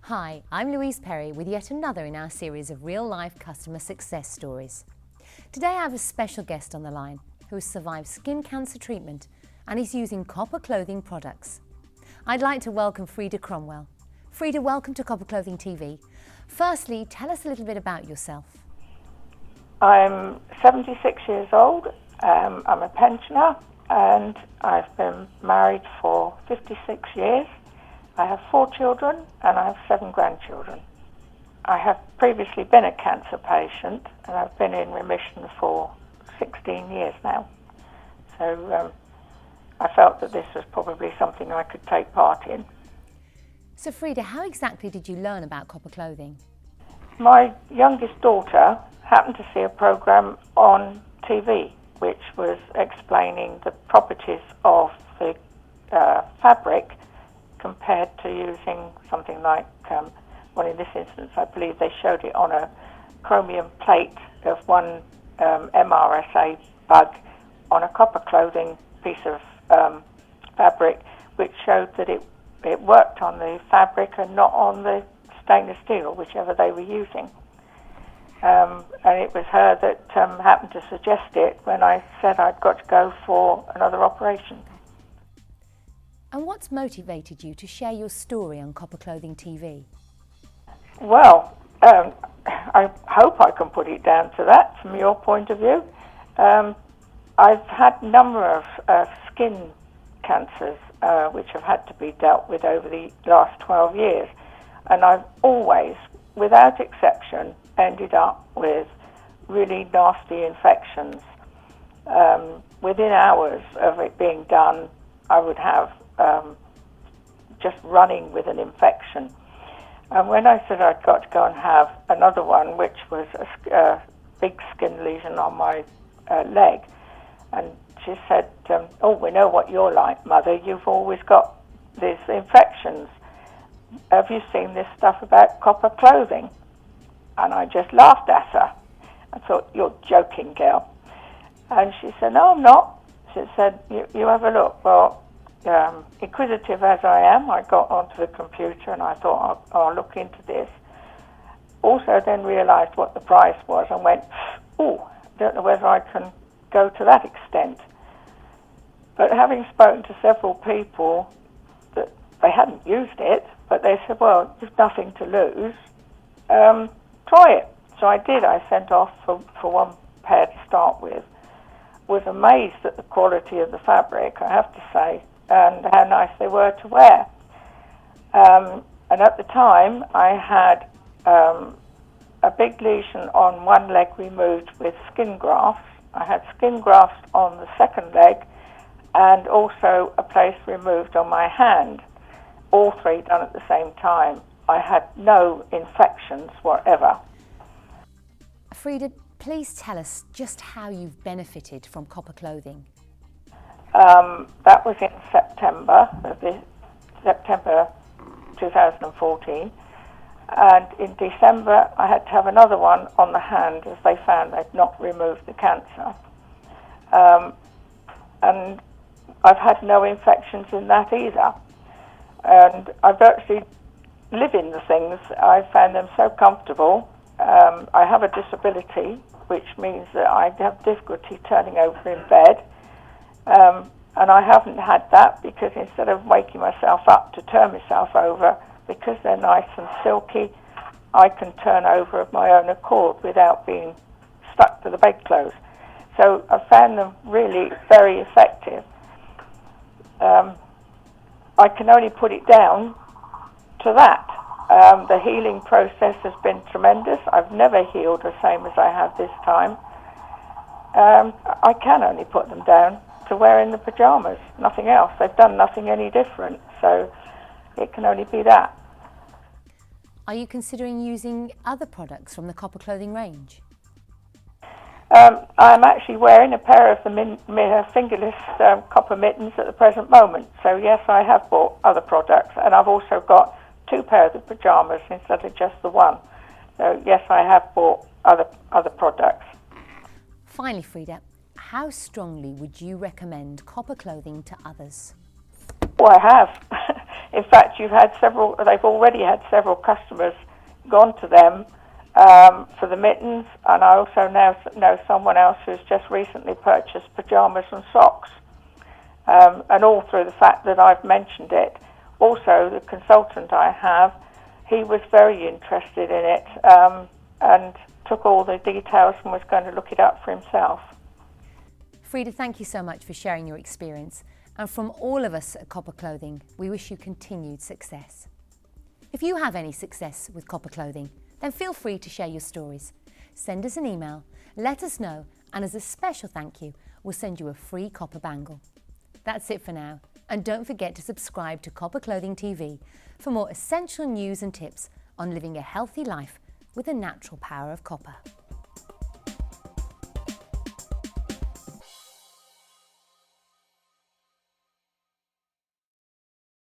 Hi, I'm Louise Perry with yet another in our series of real-life customer success stories. Today I have a special guest on the line who has survived skin cancer treatment and is using Copper Clothing products. I'd like to welcome Freda Cromwell. Freda, welcome to Copper Clothing TV. Firstly, tell us a little bit about yourself. I'm 76 years old, I'm a pensioner, and I've been married for 56 years. I have 4 children and I have 7 grandchildren. I have previously been a cancer patient and I've been in remission for 16 years now. So I felt that this was probably something I could take part in. So Freda, how exactly did you learn about Copper Clothing? My youngest daughter happened to see a program on TV which was explaining the properties of the fabric compared to using something like, well, in this instance, I believe they showed it on a chromium plate of one MRSA bug on a copper clothing piece of fabric, which showed that it worked on the fabric and not on the stainless steel, whichever they were using. And it was her that happened to suggest it when I said I'd got to go for another operation. And what's motivated you to share your story on Copper Clothing TV? Well, I hope I can put it down to that from your point of view. I've had a number of skin cancers which have had to be dealt with over the last 12 years. And I've always, without exception, ended up with really nasty infections. Within hours of it being done, I would have just running with an infection. And when I said I'd got to go and have another one, which was a big skin lesion on my leg, and she said, oh, we know what you're like, Mother. You've always got these infections. Have you seen this stuff about Copper Clothing? And I just laughed at her. I thought, you're joking, girl. And she said, no, I'm not. She said, you have a look. Well, inquisitive as I am, I got onto the computer and I thought, I'll look into this. Also then realised what the price was and went, oh, don't know whether I can go to that extent. But having spoken to several people, that they hadn't used it, but they said, well, there's nothing to lose. Try it. So I did. I sent off for one pair to start with. Was amazed at the quality of the fabric, I have to say, and how nice they were to wear. And at the time, I had a big lesion on one leg removed with skin grafts. I had skin grafts on the second leg and also a place removed on my hand, all 3 done at the same time. I had no infections whatever. Freda, please tell us just how you've benefited from Copper Clothing. That was in September 2014, and in December I had to have another one on the hand as they found they'd not removed the cancer. And I've had no infections in that either. And I virtually live in the things. I found them so comfortable. I have a disability, which means that I have difficulty turning over in bed. And I haven't had that because instead of waking myself up to turn myself over, because they're nice and silky, I can turn over of my own accord without being stuck to the bedclothes. So I found them really very effective. I can only put it down to that. The healing process has been tremendous. I've never healed the same as I have this time. I can only put them down to wearing the pyjamas, nothing else. They've done nothing any different, so it can only be that. Are you considering using other products from the Copper Clothing range? I'm actually wearing a pair of the fingerless copper mittens at the present moment. So yes, I have bought other products, and I've also got 2 pairs of pyjamas instead of just the one. So yes, I have bought other products. Finally, Freda, how strongly would you recommend Copper Clothing to others? Oh, I have. In fact, they've already had several customers gone to them for the mittens, and I also now know someone else who's just recently purchased pyjamas and socks, and all through the fact that I've mentioned it. Also, the consultant I have, he was very interested in it and took all the details and was going to look it up for himself. Freda, thank you so much for sharing your experience. And from all of us at Copper Clothing, we wish you continued success. If you have any success with Copper Clothing, then feel free to share your stories. Send us an email, let us know, and as a special thank you, we'll send you a free copper bangle. That's it for now, and don't forget to subscribe to Copper Clothing TV for more essential news and tips on living a healthy life with the natural power of copper.